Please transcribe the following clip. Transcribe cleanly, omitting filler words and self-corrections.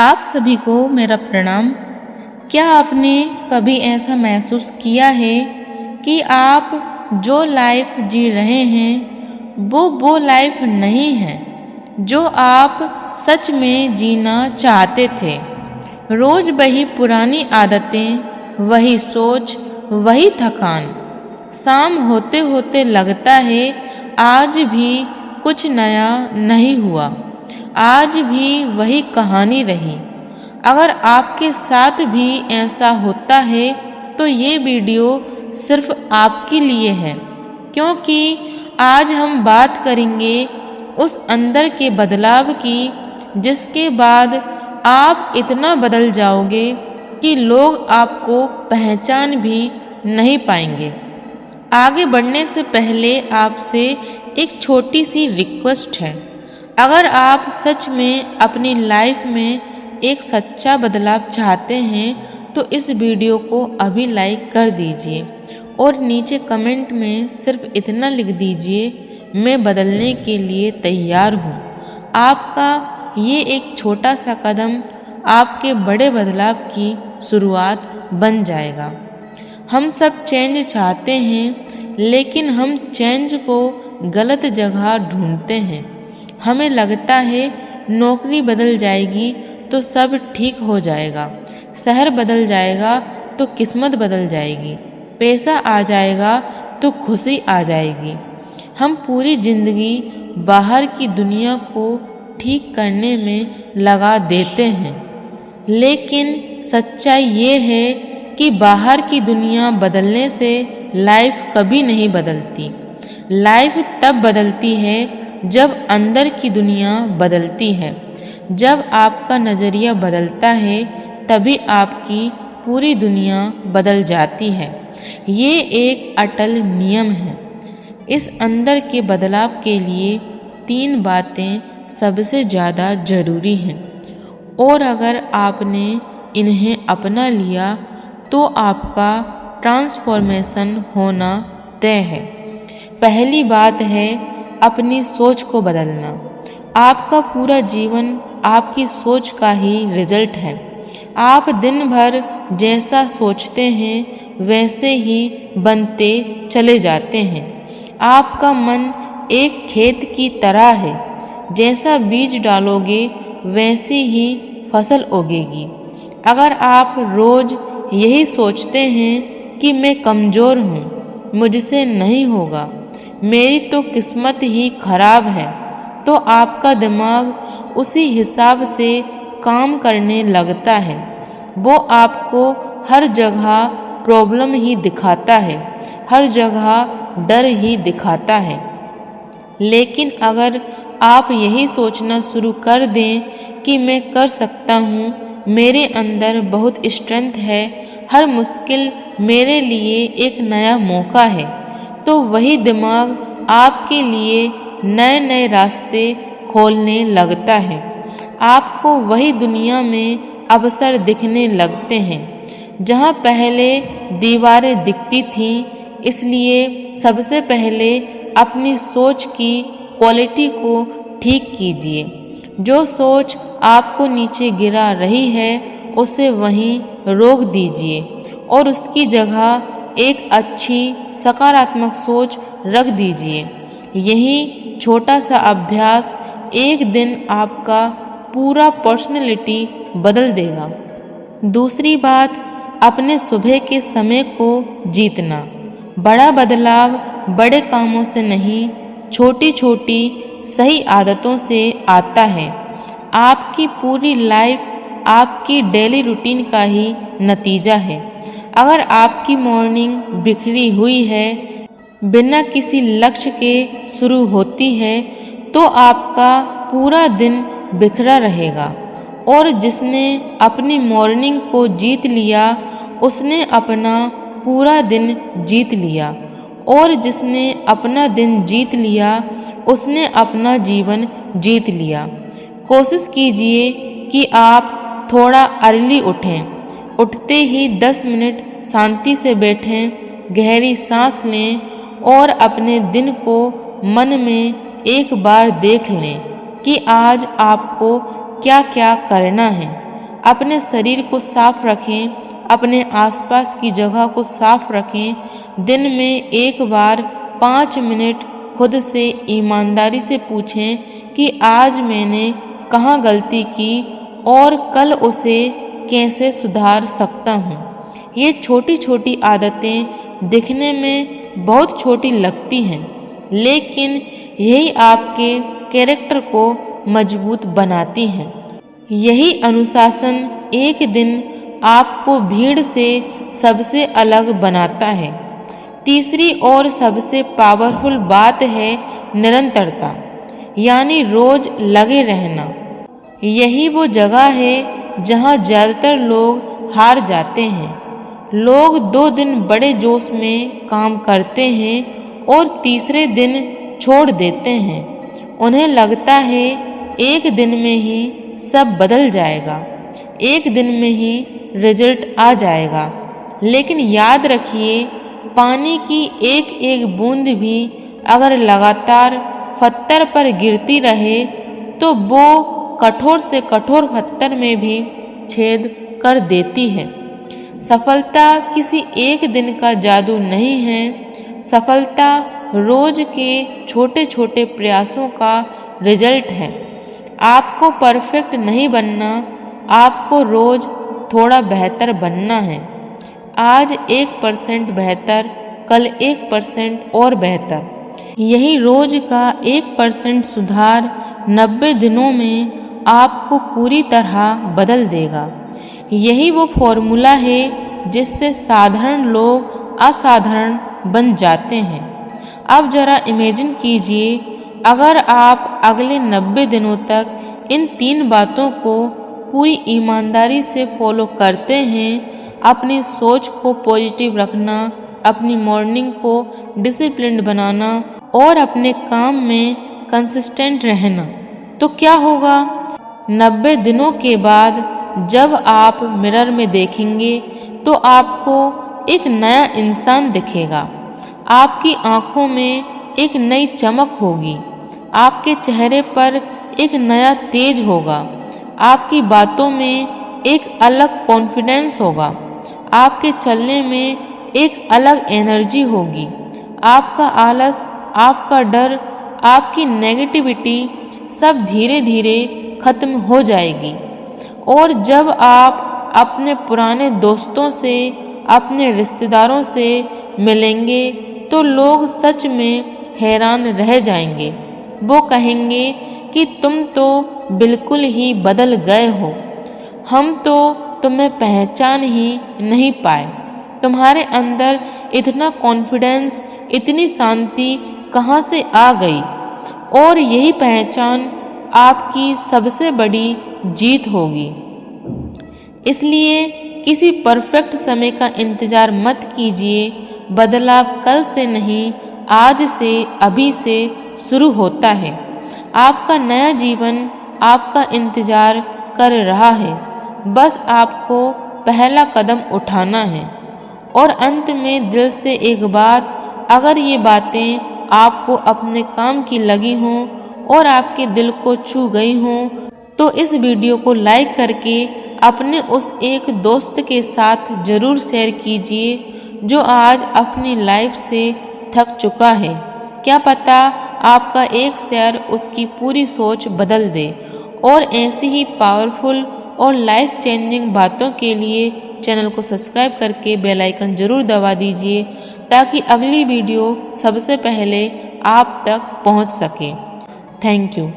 आप सभी को मेरा प्रणाम। क्या आपने कभी ऐसा महसूस किया है कि आप जो लाइफ जी रहे हैं वो लाइफ नहीं है जो आप सच में जीना चाहते थे? रोज़ वही पुरानी आदतें, वही सोच, वही थकान। शाम होते होते लगता है आज भी कुछ नया नहीं हुआ, आज भी वही कहानी रही। अगर आपके साथ भी ऐसा होता है तो ये वीडियो सिर्फ आपके लिए है, क्योंकि आज हम बात करेंगे उस अंदर के बदलाव की जिसके बाद आप इतना बदल जाओगे कि लोग आपको पहचान भी नहीं पाएंगे। आगे बढ़ने से पहले आपसे एक छोटी सी रिक्वेस्ट है। अगर आप सच में अपनी लाइफ में एक सच्चा बदलाव चाहते हैं तो इस वीडियो को अभी लाइक कर दीजिए और नीचे कमेंट में सिर्फ इतना लिख दीजिए, मैं बदलने के लिए तैयार हूँ। आपका ये एक छोटा सा कदम आपके बड़े बदलाव की शुरुआत बन जाएगा। हम सब चेंज चाहते हैं, लेकिन हम चेंज को गलत जगह ढूंढते हैं। हमें लगता है नौकरी बदल जाएगी तो सब ठीक हो जाएगा, शहर बदल जाएगा तो किस्मत बदल जाएगी, पैसा आ जाएगा तो खुशी आ जाएगी। हम पूरी ज़िंदगी बाहर की दुनिया को ठीक करने में लगा देते हैं, लेकिन सच्चाई ये है कि बाहर की दुनिया बदलने से लाइफ कभी नहीं बदलती। लाइफ तब बदलती है जब अंदर की दुनिया बदलती है। जब आपका नज़रिया बदलता है तभी आपकी पूरी दुनिया बदल जाती है। ये एक अटल नियम है। इस अंदर के बदलाव के लिए 3 बातें सबसे ज़्यादा ज़रूरी हैं, और अगर आपने इन्हें अपना लिया तो आपका ट्रांसफॉर्मेशन होना तय है। पहली बात है अपनी सोच को बदलना। आपका पूरा जीवन आपकी सोच का ही रिजल्ट है। आप दिन भर जैसा सोचते हैं वैसे ही बनते चले जाते हैं। आपका मन एक खेत की तरह है, जैसा बीज डालोगे वैसी ही फसल उगेगी। अगर आप रोज़ यही सोचते हैं कि मैं कमज़ोर हूँ, मुझसे नहीं होगा, मेरी तो किस्मत ही खराब है, तो आपका दिमाग उसी हिसाब से काम करने लगता है। वो आपको हर जगह प्रॉब्लम ही दिखाता है, हर जगह डर ही दिखाता है। लेकिन अगर आप यही सोचना शुरू कर दें कि मैं कर सकता हूँ, मेरे अंदर बहुत स्ट्रेंथ है, हर मुश्किल मेरे लिए एक नया मौका है, तो वही दिमाग आपके लिए नए नए रास्ते खोलने लगता है। आपको वही दुनिया में अवसर दिखने लगते हैं जहाँ पहले दीवारें दिखती थीं। इसलिए सबसे पहले अपनी सोच की क्वालिटी को ठीक कीजिए। जो सोच आपको नीचे गिरा रही है उसे वहीं रोक दीजिए और उसकी जगह एक अच्छी सकारात्मक सोच रख दीजिए। यही छोटा सा अभ्यास एक दिन आपका पूरा पर्सनैलिटी बदल देगा। दूसरी बात, अपने सुबह के समय को जीतना। बड़ा बदलाव बड़े कामों से नहीं, छोटी छोटी सही आदतों से आता है। आपकी पूरी लाइफ आपकी डेली रूटीन का ही नतीजा है। अगर आपकी मॉर्निंग बिखरी हुई है, बिना किसी लक्ष्य के शुरू होती है, तो आपका पूरा दिन बिखरा रहेगा। और जिसने अपनी मॉर्निंग को जीत लिया उसने अपना पूरा दिन जीत लिया, और जिसने अपना दिन जीत लिया उसने अपना जीवन जीत लिया। कोशिश कीजिए कि आप थोड़ा अर्ली उठें। उठते ही 10 मिनट शांति से बैठें, गहरी सांस लें और अपने दिन को मन में एक बार देख लें कि आज आपको क्या क्या करना है। अपने शरीर को साफ रखें, अपने आसपास की जगह को साफ रखें। दिन में एक बार 5 मिनट खुद से ईमानदारी से पूछें कि आज मैंने कहाँ गलती की और कल उसे कैसे सुधार सकता हूँ। ये छोटी छोटी आदतें दिखने में बहुत छोटी लगती हैं, लेकिन यही आपके कैरेक्टर को मजबूत बनाती हैं। यही अनुशासन एक दिन आपको भीड़ से सबसे अलग बनाता है। तीसरी और सबसे पावरफुल बात है निरंतरता, यानी रोज लगे रहना। यही वो जगह है जहाँ ज़्यादातर लोग हार जाते हैं। लोग 2 दिन बड़े जोश में काम करते हैं और तीसरे दिन छोड़ देते हैं। उन्हें लगता है एक दिन में ही सब बदल जाएगा, एक दिन में ही रिजल्ट आ जाएगा। लेकिन याद रखिए, पानी की एक एक बूंद भी अगर लगातार पत्थर पर गिरती रहे तो वो कठोर से कठोर पत्थर में भी छेद कर देती है। सफलता किसी एक दिन का जादू नहीं है। सफलता रोज के छोटे छोटे प्रयासों का रिजल्ट है। आपको परफेक्ट नहीं बनना, आपको रोज थोड़ा बेहतर बनना है। आज 1% बेहतर, कल 1% और बेहतर। यही रोज का 1% सुधार 90 दिनों में आपको पूरी तरह बदल देगा। यही वो फॉर्मूला है जिससे साधारण लोग असाधारण बन जाते हैं। अब जरा इमेजिन कीजिए, अगर आप अगले 90 दिनों तक इन 3 बातों को पूरी ईमानदारी से फॉलो करते हैं, अपनी सोच को पॉजिटिव रखना, अपनी मॉर्निंग को डिसिप्लिन्ड बनाना और अपने काम में कंसिस्टेंट रहना, तो क्या होगा? 90 दिनों के बाद जब आप मिरर में देखेंगे तो आपको एक नया इंसान दिखेगा। आपकी आंखों में एक नई चमक होगी, आपके चेहरे पर एक नया तेज होगा, आपकी बातों में एक अलग कॉन्फिडेंस होगा, आपके चलने में एक अलग एनर्जी होगी। आपका आलस, आपका डर, आपकी नेगेटिविटी सब धीरे धीरे खत्म हो जाएगी। और जब आप अपने पुराने दोस्तों से, अपने रिश्तेदारों से मिलेंगे तो लोग सच में हैरान रह जाएंगे। वो कहेंगे कि तुम तो बिल्कुल ही बदल गए हो, हम तो तुम्हें पहचान ही नहीं पाए। तुम्हारे अंदर इतना कॉन्फिडेंस, इतनी शांति कहाँ से आ गई? और यही पहचान आपकी सबसे बड़ी जीत होगी। इसलिए किसी परफेक्ट समय का इंतज़ार मत कीजिए। बदलाव कल से नहीं, आज से, अभी से शुरू होता है। आपका नया जीवन आपका इंतज़ार कर रहा है, बस आपको पहला कदम उठाना है। और अंत में दिल से एक बात, अगर ये बातें आपको अपने काम की लगी हों और आपके दिल को छू गई हों तो इस वीडियो को लाइक करके अपने उस एक दोस्त के साथ ज़रूर शेयर कीजिए जो आज अपनी लाइफ से थक चुका है। क्या पता आपका एक शेयर उसकी पूरी सोच बदल दे। और ऐसी ही पावरफुल और लाइफ चेंजिंग बातों के लिए चैनल को सब्सक्राइब करके बेल आइकन ज़रूर दबा दीजिए ताकि अगली वीडियो सबसे पहले आप तक पहुंच सके। Thank you.